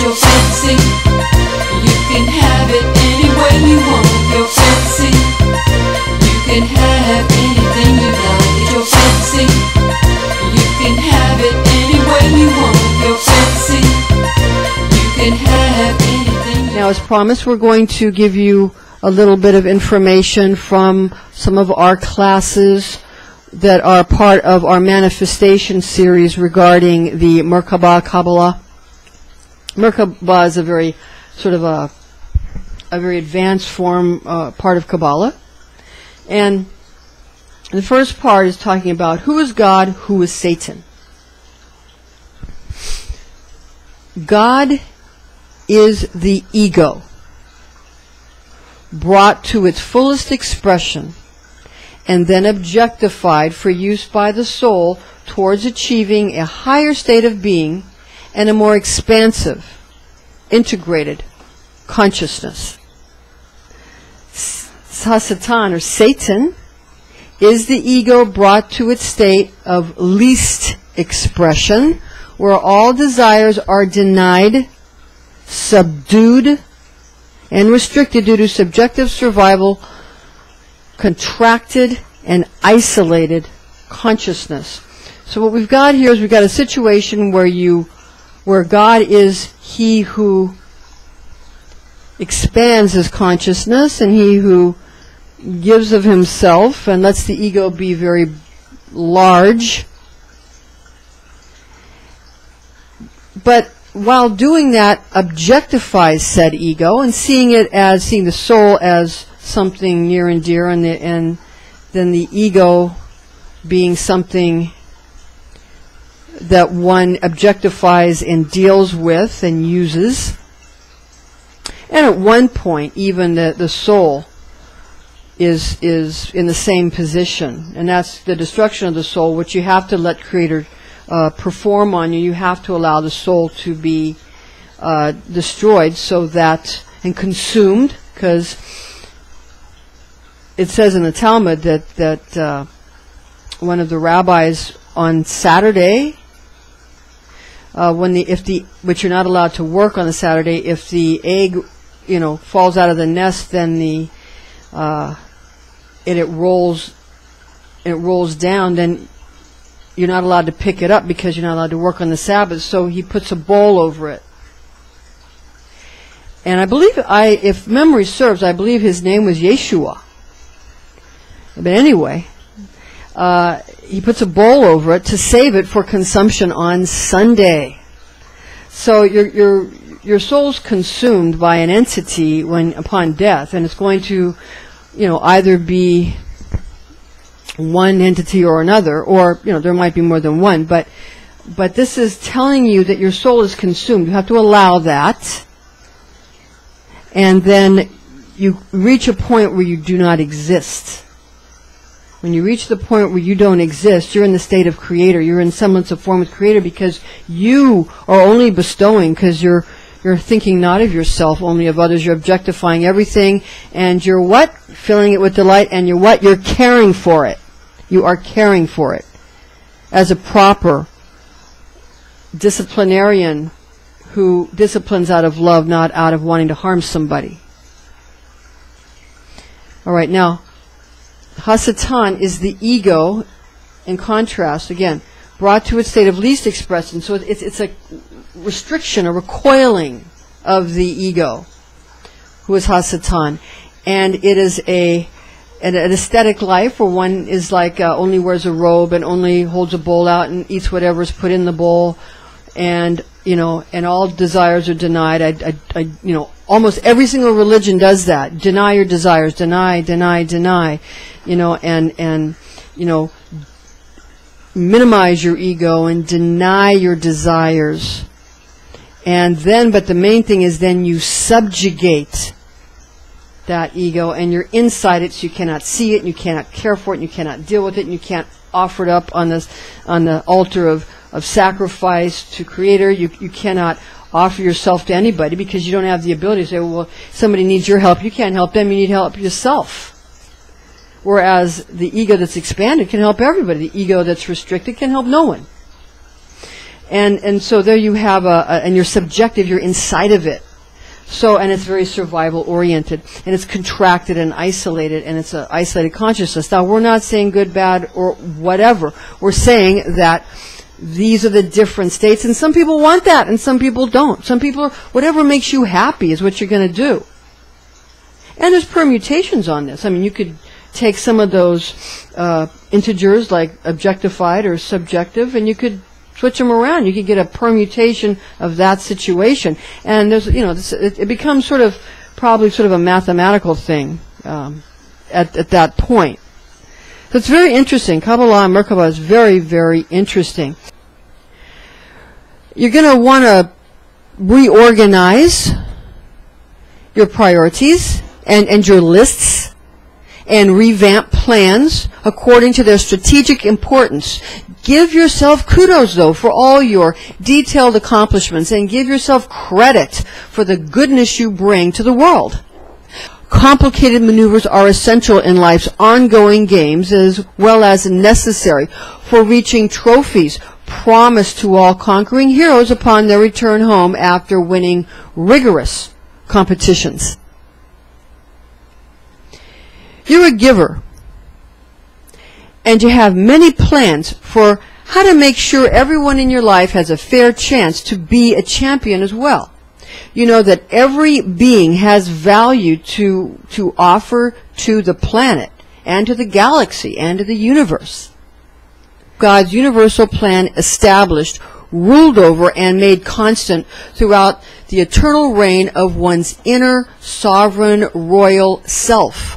It's your fancy. You can have it any way you want. Your fancy. You can have anything you like. It's your fancy. You can have it any way you want. Your fancy. You can have anything you Now, as promised, we're going to give you a little bit of information from some of our classes that are part of our manifestation series regarding the Merkabah Kabbalah. Merkabah is a very sort of a very advanced form, part of Kabbalah. And the first part is talking about who is God, who is Satan. God is the ego, brought to its fullest expression, and then objectified for use by the soul towards achieving a higher state of being and a more expansive, integrated consciousness. Satan, or Satan, is the ego brought to its state of least expression, where all desires are denied, subdued, and restricted due to subjective survival, contracted and isolated consciousness. So what we've got here is we've got a situation where God is he who expands his consciousness and he who gives of himself and lets the ego be very large. But while doing that, objectifies said ego and seeing the soul as something near and dear, and then the ego being something that one objectifies and deals with and uses. And at one point, even the soul is in the same position, and that's the destruction of the soul, which you have to let Creator perform on you. You have to allow the soul to be destroyed, so that, and consumed, because it says in the Talmud that one of the rabbis on Saturday, which you're not allowed to work on the Saturday, if the egg, falls out of the nest, then it rolls down, then you're not allowed to pick it up because you're not allowed to work on the Sabbath. So he puts a bowl over it. And I believe, if memory serves, I believe his name was Yeshua. But anyway, he puts a bowl over it to save it for consumption on Sunday. So your soul's consumed by an entity upon death, and it's going to, either be one entity or another, or there might be more than one, but this is telling you that your soul is consumed. You have to allow that, and then you reach a point where you do not exist. When you reach the point where you don't exist, you're in the state of Creator. You're in semblance of form with Creator, because you are only bestowing, because you're thinking not of yourself, only of others. You're objectifying everything, and you're what? Filling it with delight, and you're what? You're caring for it. You are caring for it as a proper disciplinarian who disciplines out of love, not out of wanting to harm somebody. All right, now, Hasatan is the ego, in contrast, again, brought to its state of least expression. So it's a restriction, a recoiling of the ego, who is Hasatan. And it is an aesthetic life where one is like only wears a robe and only holds a bowl out and eats whatever is put in the bowl, and and all desires are denied. Almost every single religion does that. Deny your desires, deny, and minimize your ego and deny your desires. And then, but the main thing is then you subjugate that ego, and you're inside it, so you cannot see it, and you cannot care for it, and you cannot deal with it, and you can't offer it up on the altar of sacrifice to Creator. You cannot offer yourself to anybody, because you don't have the ability to say, well, somebody needs your help. You can't help them. You need help yourself. Whereas the ego that's expanded can help everybody. The ego that's restricted can help no one. And so there you have and you're subjective, you're inside of it. So, and it's very survival oriented, and it's contracted and isolated, and it's an isolated consciousness. Now, we're not saying good, bad, or whatever. We're saying that these are the different states, and some people want that, and some people don't. Some people are, whatever makes you happy is what you're going to do. And there's permutations on this. I mean, you could take some of those integers, like objectified or subjective, and you could switch them around. You could get a permutation of that situation, and there's, it becomes probably a mathematical thing at that point. So it's very interesting. Kabbalah and Merkaba is very, very interesting. You're going to want to reorganize your priorities and your lists, and revamp plans according to their strategic importance. Give yourself kudos, though, for all your detailed accomplishments, and give yourself credit for the goodness you bring to the world. Complicated maneuvers are essential in life's ongoing games, as well as necessary for reaching trophies promised to all conquering heroes upon their return home after winning rigorous competitions. You're a giver, and you have many plans for how to make sure everyone in your life has a fair chance to be a champion as well. You know that every being has value to offer to the planet and to the galaxy and to the universe. God's universal plan established, ruled over, and made constant throughout the eternal reign of one's inner sovereign royal self.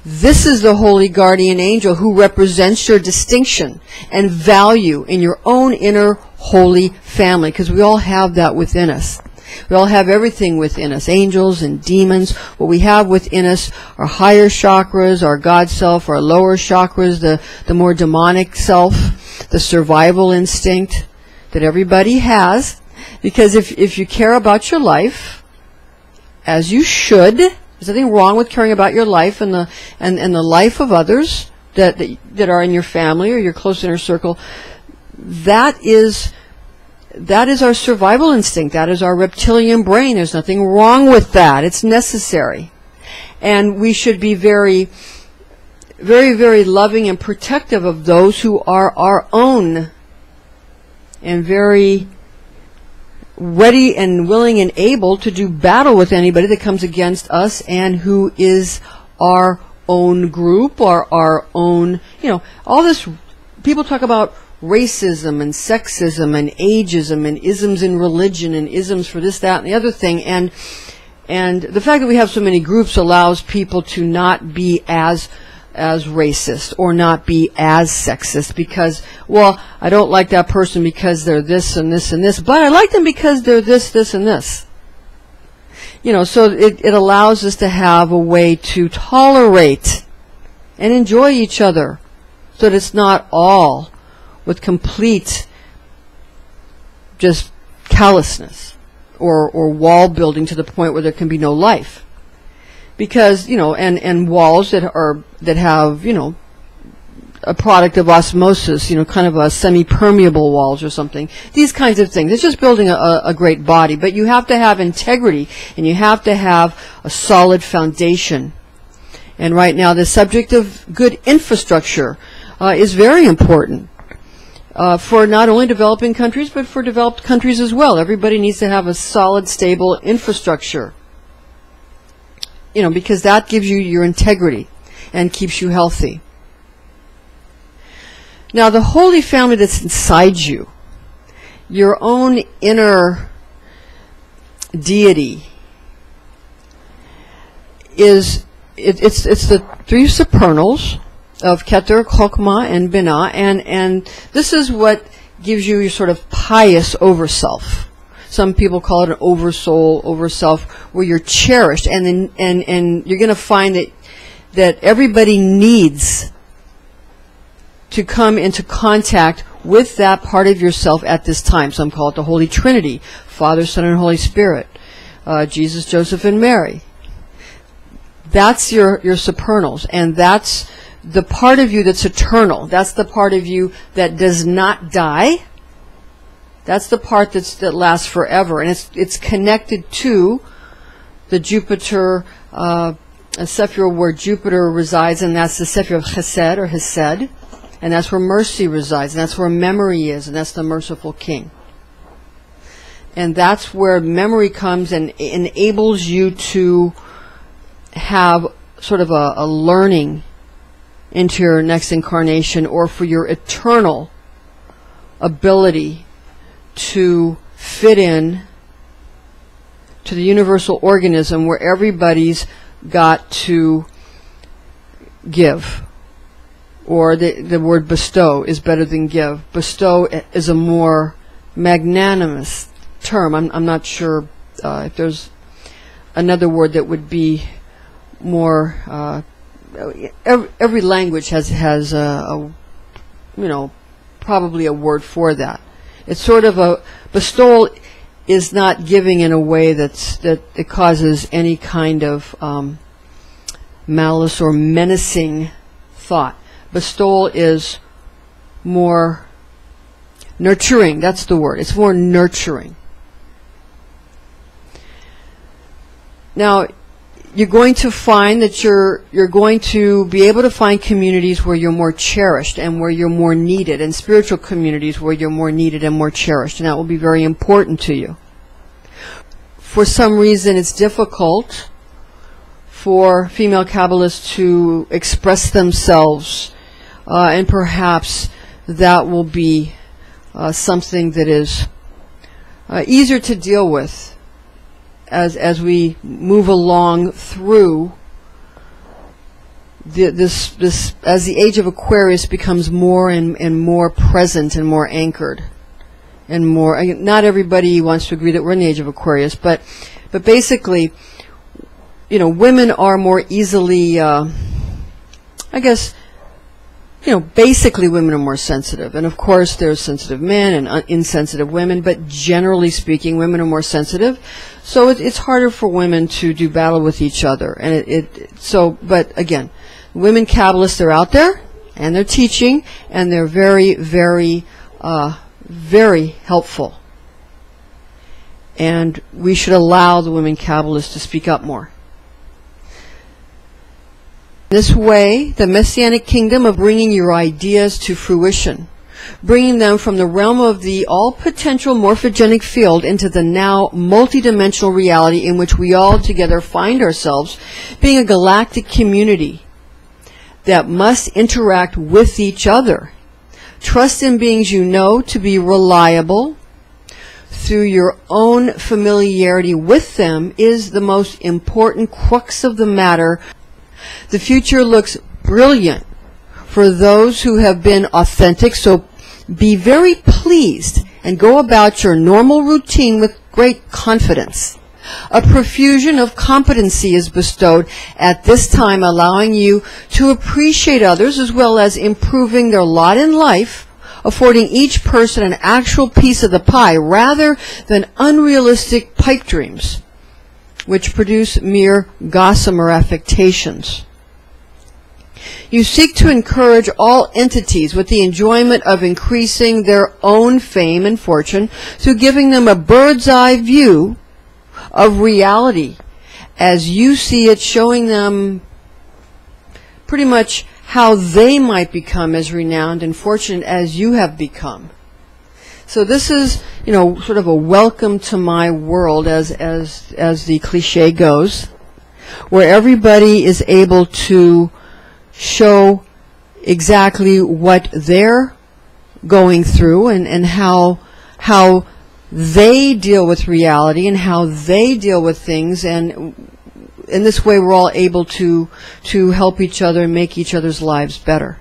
This is the holy guardian angel who represents your distinction and value in your own inner holy family, because we all have that within us. We all have everything within us, angels and demons. What we have within us are higher chakras, our God self, our lower chakras, the more demonic self, the survival instinct that everybody has. Because if you care about your life, as you should, there's nothing wrong with caring about your life and the life of others that are in your family or your close inner circle. That is our survival instinct. That is our reptilian brain. There's nothing wrong with that. It's necessary. And we should be very, very, very loving and protective of those who are our own, and very ready and willing and able to do battle with anybody that comes against us and who is our own group or our own, all this. People talk about racism and sexism and ageism and isms in religion and isms for this, that, and the other thing. And the fact that we have so many groups allows people to not be as racist or not be as sexist because, well, I don't like that person because they're this and this and this, but I like them because they're this, this, and this. So it allows us to have a way to tolerate and enjoy each other so that it's not all with complete just callousness or wall building to the point where there can be no life. Because, and walls that have, a product of osmosis, kind of a semi-permeable walls or something. These kinds of things. It's just building a great body. But you have to have integrity, and you have to have a solid foundation. And right now, the subject of good infrastructure is very important for not only developing countries, but for developed countries as well. Everybody needs to have a solid, stable infrastructure. Because that gives you your integrity and keeps you healthy. Now, the holy family that's inside you, your own inner deity, it's the three supernals of Keter, Chokmah, and Binah, and this is what gives you your sort of pious overself. Some people call it an oversoul, overself, where you're cherished, and you're going to find that everybody needs to come into contact with that part of yourself at this time. Some call it the Holy Trinity, Father, Son, and Holy Spirit, Jesus, Joseph, and Mary. That's your supernals, and that's the part of you that's eternal. That's the part of you that does not die, That's the part that lasts forever, and it's connected to the Jupiter, a sephira where Jupiter resides, and that's the sephira of Chesed or Hesed, and that's where mercy resides, and that's where memory is, and that's the merciful king. And that's where memory comes and enables you to have sort of a learning into your next incarnation, or for your eternal ability to fit in to the universal organism where everybody's got to give. Or the word bestow is better than give. Bestow is a more magnanimous term. I'm not sure if there's another word that would be more. Every language has probably a word for that. It's sort of a bestowal is not giving in a way that it causes any kind of malice or menacing thought. Bestowal is more nurturing. That's the word. It's more nurturing. Now, you're going to find that you're going to be able to find communities where you're more cherished and where you're more needed, and spiritual communities where you're more needed and more cherished, and that will be very important to you. For some reason, it's difficult for female Kabbalists to express themselves, and perhaps that will be something that is easier to deal with as we move along through this as the age of Aquarius becomes more and more present and more anchored and more. Not everybody wants to agree that we're in the age of Aquarius, but basically, women are more easily, basically women are more sensitive. And of course there's sensitive men and insensitive women, but generally speaking, women are more sensitive. So it's harder for women to do battle with each other. And but again, women Kabbalists are out there, and they're teaching, and they're very, very, very helpful. And we should allow the women Kabbalists to speak up more. This way, the Messianic kingdom of bringing your ideas to fruition, bringing them from the realm of the all-potential morphogenic field into the now multidimensional reality in which we all together find ourselves, being a galactic community that must interact with each other. Trust in beings you know to be reliable through your own familiarity with them is the most important crux of the matter. The future looks brilliant for those who have been authentic, so be very pleased and go about your normal routine with great confidence. A profusion of competency is bestowed at this time, allowing you to appreciate others as well as improving their lot in life, affording each person an actual piece of the pie rather than unrealistic pipe dreams, which produce mere gossamer affectations. You seek to encourage all entities with the enjoyment of increasing their own fame and fortune through giving them a bird's eye view of reality as you see it, showing them pretty much how they might become as renowned and fortunate as you have become. So this is, sort of a welcome to my world, as the cliche goes, where everybody is able to show exactly what they're going through and how they deal with reality and how they deal with things, and in this way we're all able to help each other and make each other's lives better.